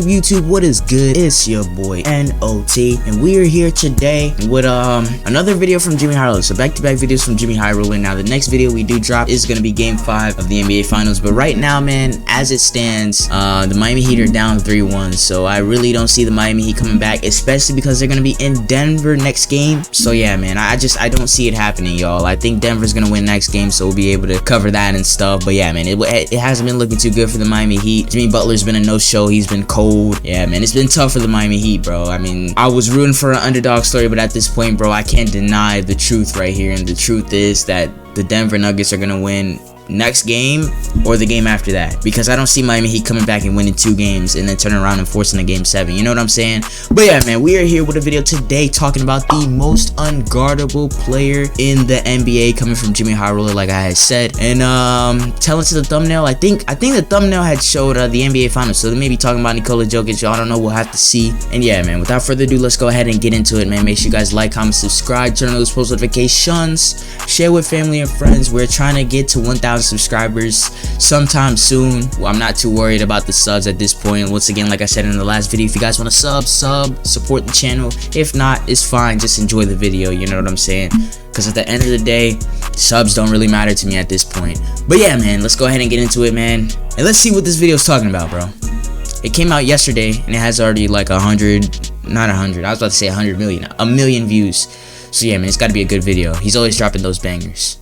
YouTube, what is good? It's your boy NOT, and we are here today with another video from JxmyHighroller. So back-to-back videos from JxmyHighroller. Now the next video we do drop is gonna be Game 5 of the NBA Finals, but right now, man, as it stands, the Miami Heat are down 3-1. So I really don't see the Miami Heat coming back, especially because they're gonna be in Denver next game. So yeah, man, I don't see it happening, y'all. I think Denver's gonna win next game, so we'll be able to cover that and stuff. But yeah, man, it hasn't been looking too good for the Miami Heat. Jimmy Butler's been a no-show. He's been cold. Yeah, man, it's been tough for the Miami Heat, bro. I mean, I was rooting for an underdog story, but at this point, bro, I can't deny the truth right here. And the truth is that the Denver Nuggets are gonna win next game or the game after that, because I don't see Miami Heat coming back and winning 2 games and then turning around and forcing a game 7. You know what I'm saying? But yeah, man, we are here with a video today talking about the most unguardable player in the NBA, coming from JxmyHighroller, like I had said. And telling to the thumbnail, I think the thumbnail had showed the NBA Finals, so they may be talking about Nikola Jokic. I don't know, we'll have to see. And yeah, man, without further ado, let's go ahead and get into it, man. Make sure you guys like, comment, subscribe, turn on those post notifications, share with family and friends. We're trying to get to 1,000 subscribers sometime soon. Well, I'm not too worried about the subs at this point. Once again, like I said in the last video, if you guys want to sub, support the channel. If not, it's fine, just enjoy the video. You know what I'm saying? Because at the end of the day, subs don't really matter to me at this point. But yeah, man, let's go ahead and get into it, man, and let's see what this video is talking about, bro. It came out yesterday and it has already like 100 million, a million views. So yeah, man, it's got to be a good video. He's always dropping those bangers.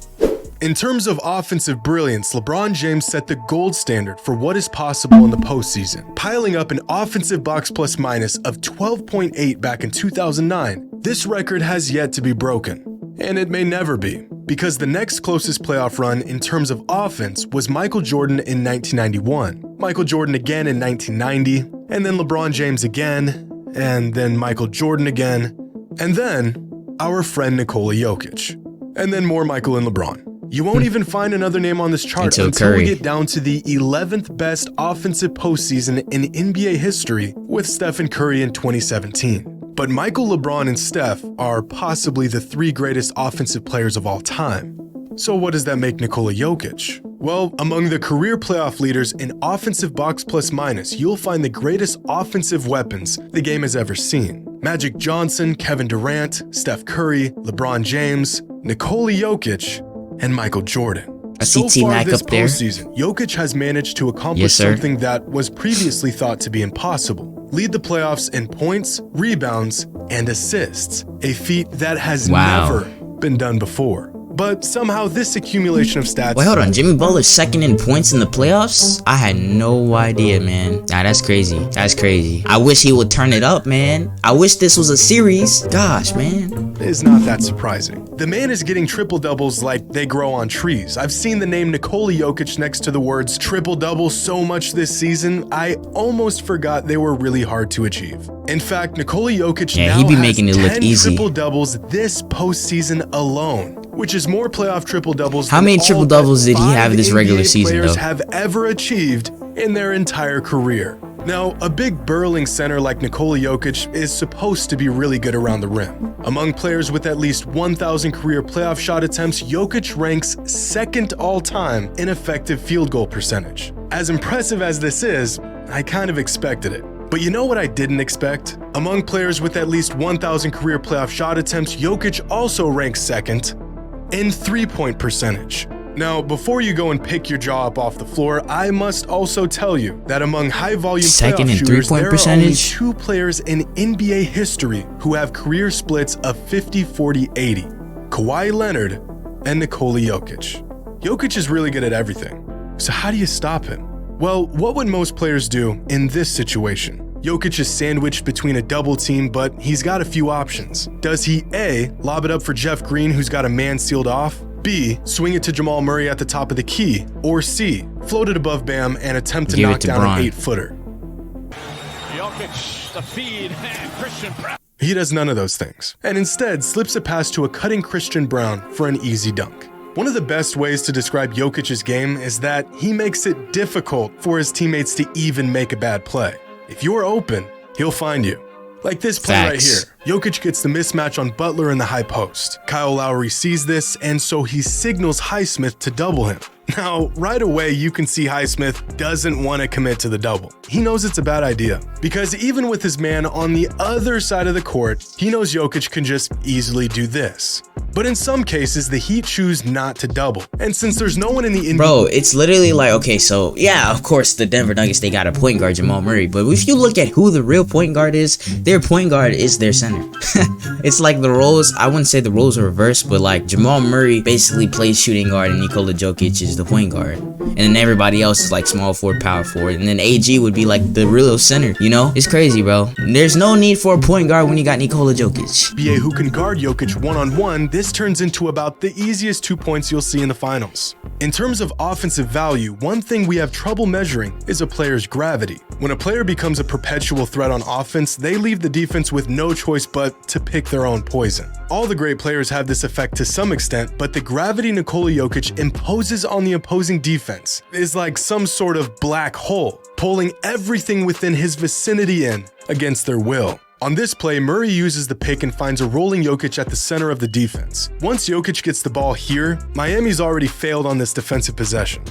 In terms of offensive brilliance, LeBron James set the gold standard for what is possible in the postseason, piling up an offensive box plus minus of 12.8 back in 2009. This record has yet to be broken, and it may never be, because the next closest playoff run in terms of offense was Michael Jordan in 1991, Michael Jordan again in 1990, and then LeBron James again, and then Michael Jordan again, and then our friend Nikola Jokic, and then more Michael and LeBron. You won't even find another name on this chart until we get down to the 11th best offensive postseason in NBA history with Steph and Curry in 2017. But Michael, LeBron, and Steph are possibly the 3 greatest offensive players of all time. So what does that make Nikola Jokic? Well, among the career playoff leaders in offensive box plus minus, you'll find the greatest offensive weapons the game has ever seen. Magic Johnson, Kevin Durant, Steph Curry, LeBron James, Nikola Jokic, and Michael Jordan. I see T-Mac up there. Postseason, Jokic has managed to accomplish something that was previously thought to be impossible. Lead the playoffs in points, rebounds, and assists. A feat that has never been done before. But somehow this accumulation of stats... Wait, hold on. Jimmy Butler's second in points in the playoffs? I had no idea, man. Nah, that's crazy. That's crazy. I wish he would turn it up, man. I wish this was a series. Gosh, man. It is not that surprising. The man is getting triple-doubles like they grow on trees. I've seen the name Nikola Jokic next to the words triple-double so much this season, I almost forgot they were really hard to achieve. In fact, Nikola Jokic now he be making it look easy. Triple-doubles this postseason alone, which is more playoff triple-doubles How many triple-doubles did he have this regular season, players though? have ever achieved in their entire career. Now, a big burling center like Nikola Jokic is supposed to be really good around the rim. Among players with at least 1,000 career playoff shot attempts, Jokic ranks 2nd all-time in effective field goal percentage. As impressive as this is, I kind of expected it. But you know what I didn't expect? Among players with at least 1,000 career playoff shot attempts, Jokic also ranks 2nd in 3-point percentage. Now, before you go and pick your jaw up off the floor, I must also tell you that among high-volume playoff shooters, there are only 2 players in NBA history who have career splits of 50-40-80. Kawhi Leonard and Nikola Jokic. Jokic is really good at everything. So how do you stop him? Well, what would most players do in this situation? Jokic is sandwiched between a double team, but he's got a few options. Does he A, lob it up for Jeff Green, who's got a man sealed off? B, swing it to Jamal Murray at the top of the key? Or C, float it above Bam and attempt to knock down an 8-footer? Jokic, the feed, and Christian Brown. He does none of those things, and instead slips a pass to a cutting Christian Brown for an easy dunk. One of the best ways to describe Jokic's game is that he makes it difficult for his teammates to even make a bad play. If you're open, he'll find you. Like this play right here. Jokic gets the mismatch on Butler in the high post. Kyle Lowry sees this, and so he signals Highsmith to double him. Now, right away, you can see Highsmith doesn't want to commit to the double. He knows it's a bad idea, because even with his man on the other side of the court, he knows Jokic can just easily do this. But in some cases, the Heat choose not to double. And since there's no one in the Bro, it's literally like, okay, so yeah, of course the Denver Nuggets, they got a point guard, Jamal Murray, but if you look at who the real point guard is, their point guard is their center. It's like the roles, I wouldn't say the roles are reversed, but like Jamal Murray basically plays shooting guard and Nikola Jokic is the point guard. And then everybody else is like small forward, power forward, and then AG would be like the real center, you know? It's crazy, bro. There's no need for a point guard when you got Nikola Jokic. NBA who can guard Jokic one-on-one, this turns into about the easiest 2 points you'll see in the finals. In terms of offensive value, one thing we have trouble measuring is a player's gravity. When a player becomes a perpetual threat on offense, they leave the defense with no choice but to pick their own poison. All the great players have this effect to some extent, but the gravity Nikola Jokic imposes on the opposing defense is like some sort of black hole, pulling everything within his vicinity in against their will. On this play, Murray uses the pick and finds a rolling Jokic at the center of the defense. Once Jokic gets the ball here, Miami's already failed on this defensive possession.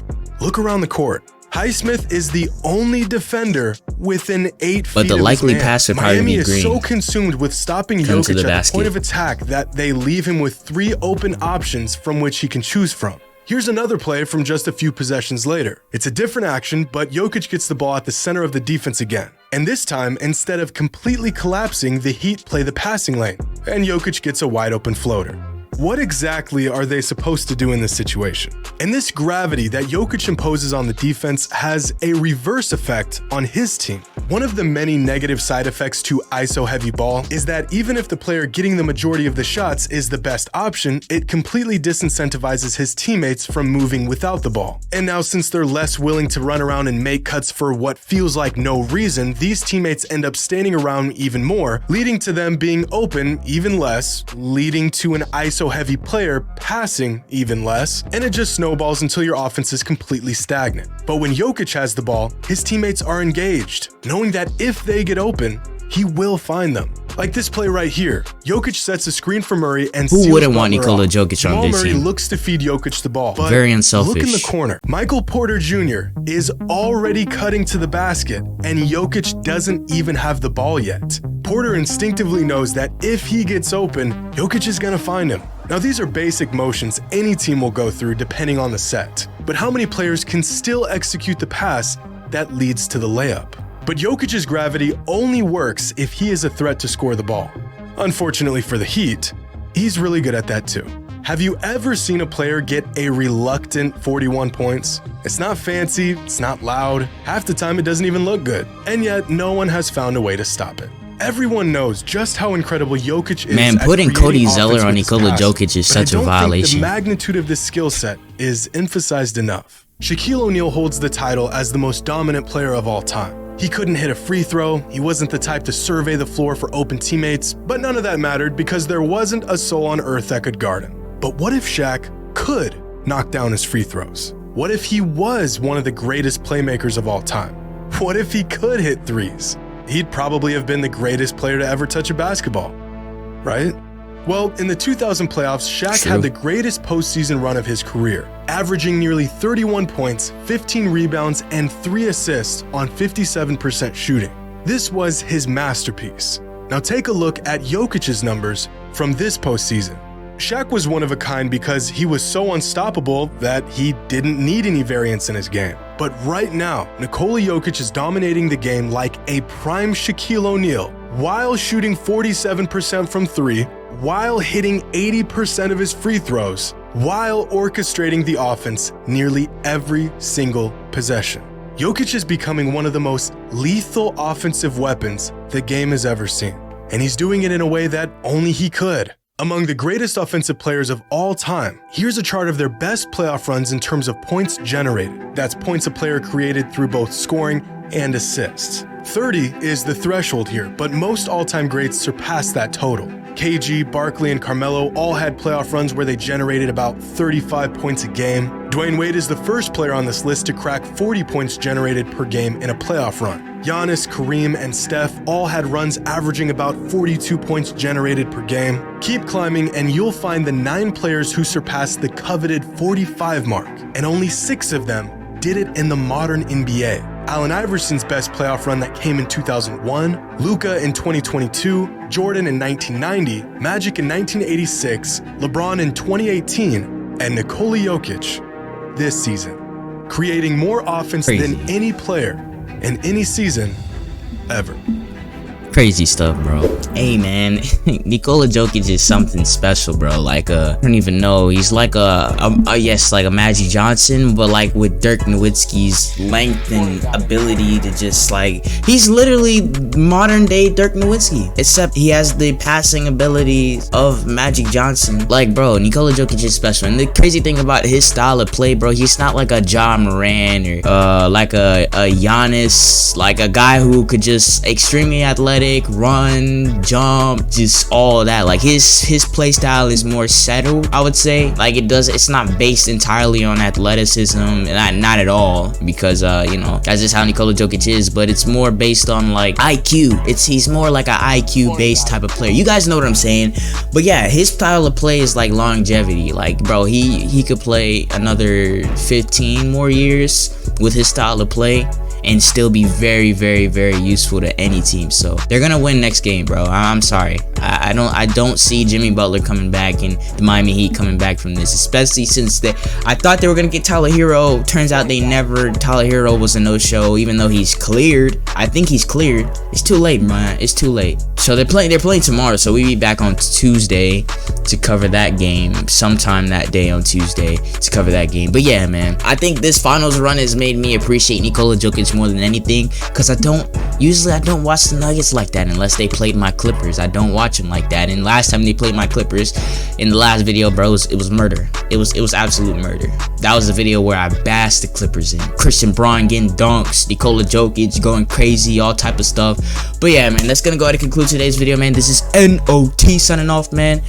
Look around the court. Highsmith is the only defender within 8 feet but the of likely his man. pass would probably Miami be is Green. so consumed with stopping Come to Jokic the at basket. the point of attack that they leave him with 3 open options from which he can choose from. Here's another play from just a few possessions later. It's a different action, but Jokic gets the ball at the center of the defense again. And this time, instead of completely collapsing, the Heat play the passing lane, and Jokic gets a wide open floater. What exactly are they supposed to do in this situation? And this gravity that Jokic imposes on the defense has a reverse effect on his team. One of the many negative side effects to ISO-heavy ball is that even if the player getting the majority of the shots is the best option, it completely disincentivizes his teammates from moving without the ball. And now, since they're less willing to run around and make cuts for what feels like no reason, these teammates end up standing around even more, leading to them being open even less, leading to an ISO-heavy player passing even less, and it just snowballs until your offense is completely stagnant. But when Jokic has the ball, his teammates are engaged, knowing that if they get open, he will find them. Like this play right here. Jokic sets a screen for Murray and Who seals wouldn't want Butler Nikola off. Jokic on Jamal their Murray team? looks to feed Jokic the ball, but Very unselfish. look in the corner. Michael Porter Jr. is already cutting to the basket, and Jokic doesn't even have the ball yet. Porter instinctively knows that if he gets open, Jokic is gonna find him. Now, these are basic motions any team will go through depending on the set, but how many players can still execute the pass that leads to the layup? But Jokic's gravity only works if he is a threat to score the ball. Unfortunately for the Heat, he's really good at that too. Have you ever seen a player get a reluctant 41 points? It's not fancy, it's not loud, half the time it doesn't even look good, and yet no one has found a way to stop it. Everyone knows just how incredible Jokic is. Man, at putting creating Cody offense Zeller with on his Nikola pass, Jokic is but such a I don't violation. think the magnitude of this skill set is emphasized enough. Shaquille O'Neal holds the title as the most dominant player of all time. He couldn't hit a free throw, he wasn't the type to survey the floor for open teammates, but none of that mattered because there wasn't a soul on earth that could guard him. But what if Shaq could knock down his free throws? What if he was one of the greatest playmakers of all time? What if he could hit threes? He'd probably have been the greatest player to ever touch a basketball, right? Well, in the 2000 playoffs, Shaq had the greatest postseason run of his career, averaging nearly 31 points, 15 rebounds, and 3 assists on 57% shooting. This was his masterpiece. Now take a look at Jokic's numbers from this postseason. Shaq was one of a kind because he was so unstoppable that he didn't need any variance in his game. But right now, Nikola Jokic is dominating the game like a prime Shaquille O'Neal, while shooting 47% from 3, while hitting 80% of his free throws, while orchestrating the offense nearly every single possession. Jokic is becoming one of the most lethal offensive weapons the game has ever seen. And he's doing it in a way that only he could. Among the greatest offensive players of all time, here's a chart of their best playoff runs in terms of points generated. That's points a player created through both scoring and assists. 30 is the threshold here, but most all-time greats surpass that total. KG, Barkley, and Carmelo all had playoff runs where they generated about 35 points a game. Dwayne Wade is the first player on this list to crack 40 points generated per game in a playoff run. Giannis, Kareem, and Steph all had runs averaging about 42 points generated per game. Keep climbing and you'll find the 9 players who surpassed the coveted 45 mark, and only 6 of them did it in the modern NBA. Allen Iverson's best playoff run that came in 2001, Luka in 2022, Jordan in 1990, Magic in 1986, LeBron in 2018, and Nikola Jokic this season, creating more offense than any player in any season ever. Crazy stuff, bro. Hey, man, Nikola Jokic is something special, bro. Like, I don't even know. He's like yes, like a Magic Johnson, but like with Dirk Nowitzki's length and ability to just like, he's literally modern day Dirk Nowitzki, except he has the passing abilities of Magic Johnson. Like, bro, Nikola Jokic is special. And the crazy thing about his style of play, bro, he's not like a Ja Morant or like a Giannis, like a guy who could just extremely athletic, run, jump, just all that. Like his play style is more settled, I would say. Like it's not based entirely on athleticism, not at all, because you know, that's just how Nikola Jokic is, but it's more based on like IQ. He's more like an IQ based type of player. You guys know what I'm saying? But yeah, his style of play is like longevity. Like, bro, he could play another 15 more years with his style of play and still be very, very, very useful to any team. So they're gonna win next game, bro. I'm sorry. I don't see Jimmy Butler coming back and the Miami Heat coming back from this, especially since I thought they were gonna get Tyler Hero. Turns out they never. Tyler Hero was a no-show, even though he's cleared. I think he's cleared. It's too late, man. It's too late. So they're playing tomorrow. So we'll be back on Tuesday to cover that game, sometime that day on Tuesday to cover that game. But yeah, man, I think this finals run has made me appreciate Nikola Jokic more than anything, because I don't watch the Nuggets like that unless they played my Clippers. I don't watch them like that. And last time they played my Clippers, in the last video, bro, it was murder. It was absolute murder. That was the video where I bashed the Clippers in. Christian Braun getting dunks, Nikola Jokic going crazy, all type of stuff. But yeah, man, that's gonna go ahead and conclude today's video, man. This is NOT signing off, man.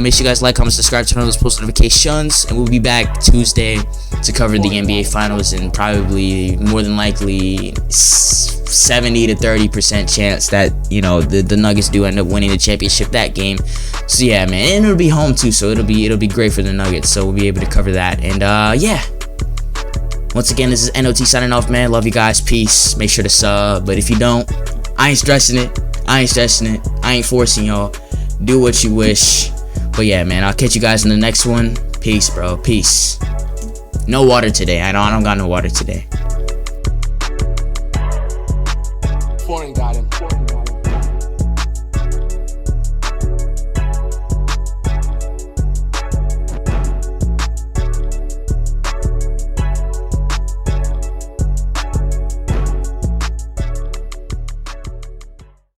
Make sure you guys like, comment, subscribe, turn on those post notifications, and we'll be back Tuesday to cover the NBA Finals, and probably more than likely 70 to 30% chance that, you know, the Nuggets do end up winning the championship that game. So yeah, man, and it'll be home too, so it'll be great for the Nuggets. So we'll be able to cover that. And yeah, once again, this is NOT signing off, man. Love you guys. Peace. Make sure to sub, but if you don't, I ain't stressing it. I ain't forcing y'all. Do what you wish. But yeah, man, I'll catch you guys in the next one. Peace, bro. Peace. No water today. I don't got no water today. Foreign got him.